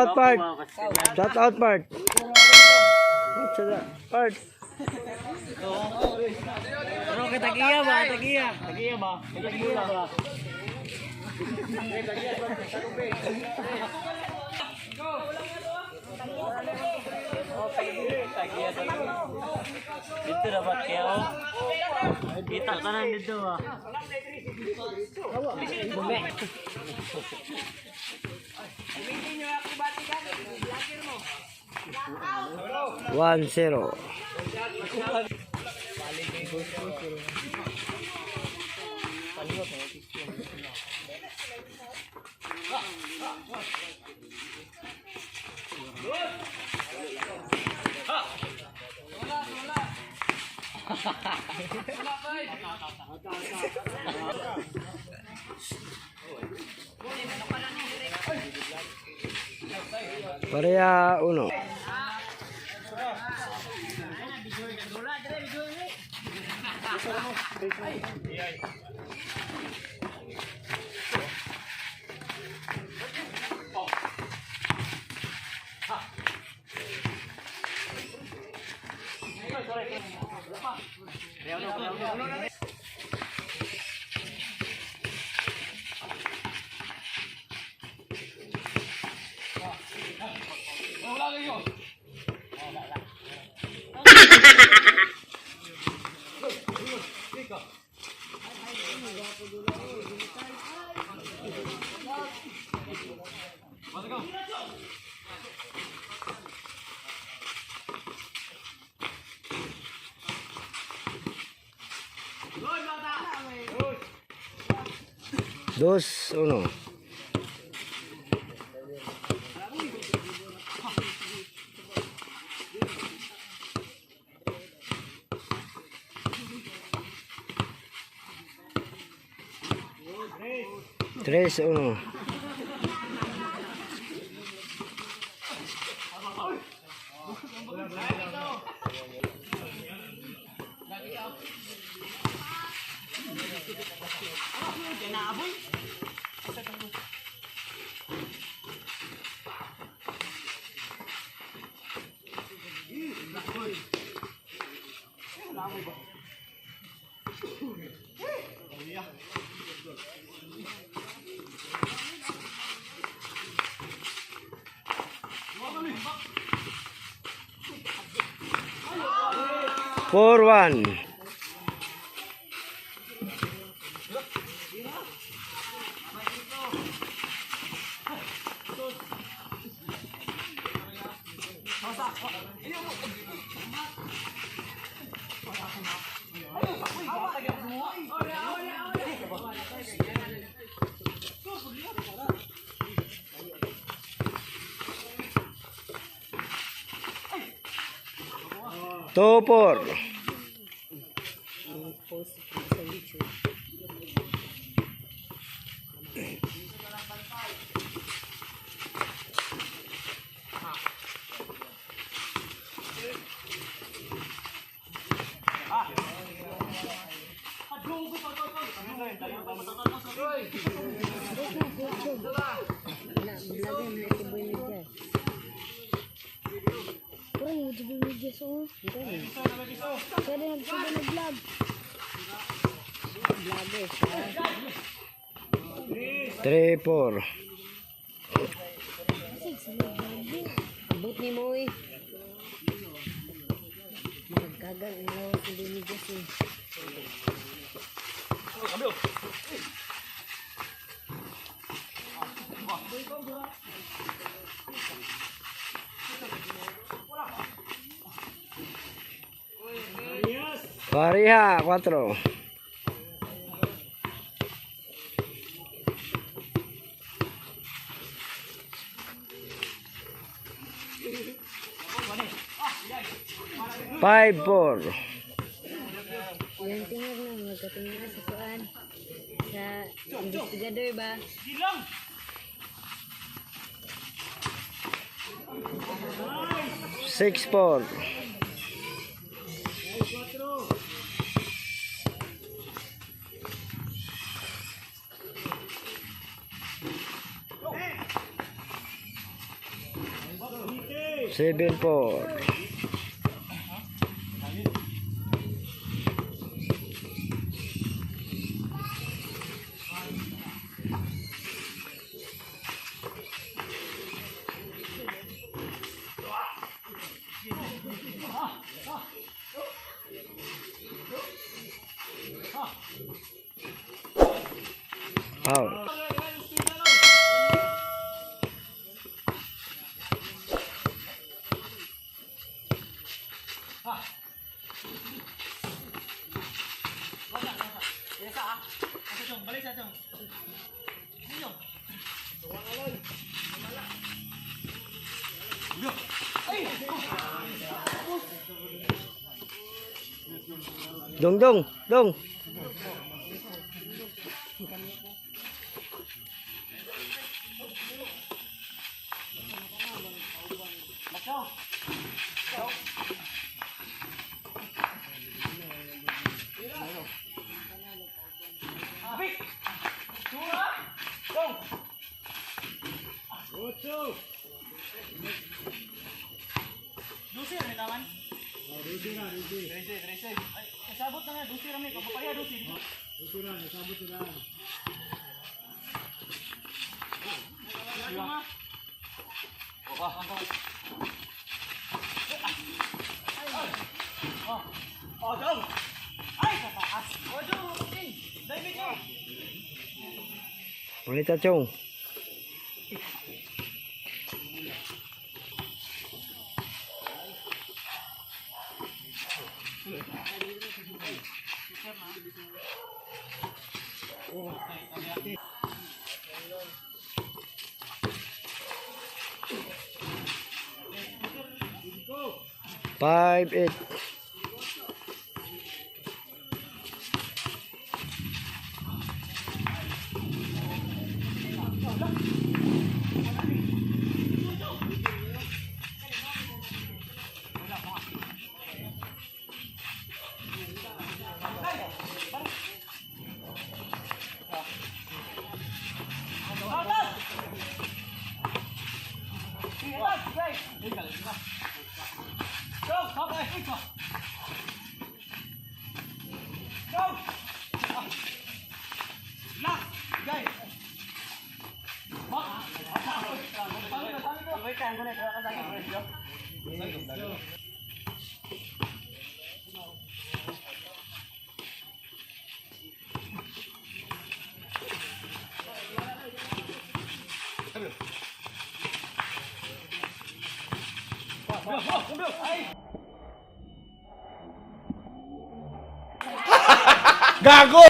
out, Part. Shout out, Part. Shout out, Part. Pero katagiya ba? Tagiya ba? Tagiya ba? Dito dapat kayo. Kita tanan dito ba? Bumi. 1-0. Pareha 1. Dos, 1. Tres, 1. Four, 1. Two, 4. Three, 4. Abot ni mo eh. Magkagal ang lawas ng binigas eh. Pareha 4. Five, 4. Yan tingnan na, magkatingin na sa kuan. Sa investigador ba? 6, 4. 7-4. Foul. Dong, dong, dong. Dusi na naman. Oh, dusi na, dusi. Dusi. Ay, sabot na nga, dusi na may kapapaya, dusi. Dusi na, sabot na. Oh, dong. Ay, kataas. Oh, dong. David, dong. Bonita Chong. Five, 8. Gago!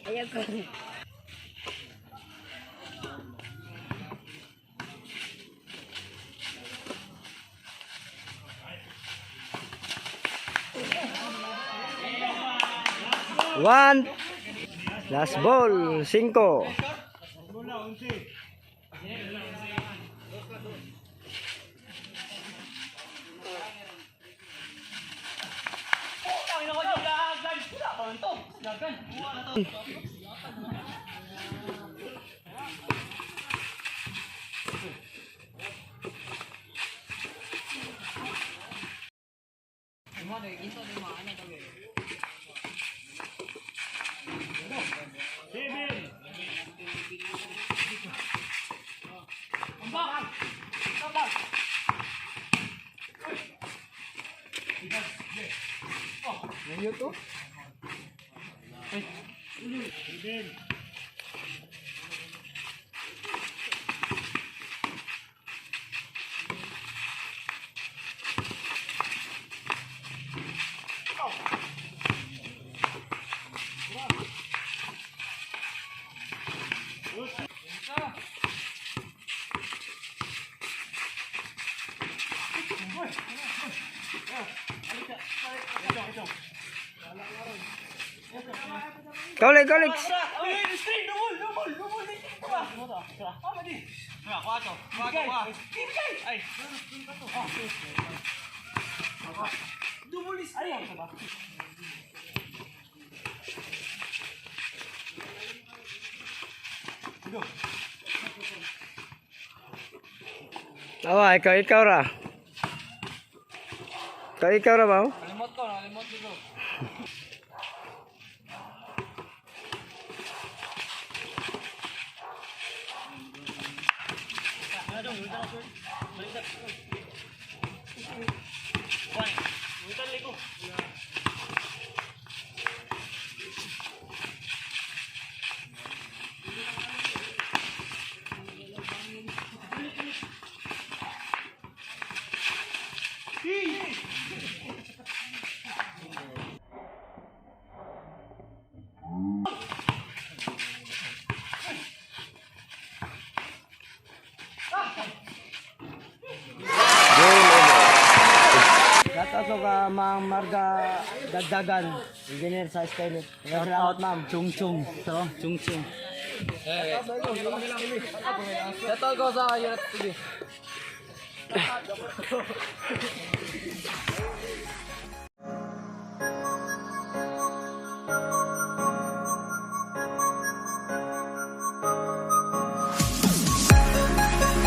Ayaw ko. 1. Last ball, 5. Kaulik, kaulik. Ay, screen, double. Tama di. Nga, kwato. Ay. Double is ay, ano ba? Go. Awa, ikaw ra. Ikaw ra ba? Nalimot ko. Shoutout ko ka Mang Marga Dagdagan, engineer sa Skynet. Salamat ma'am. Chung. Shoutout ko sa Unit TV.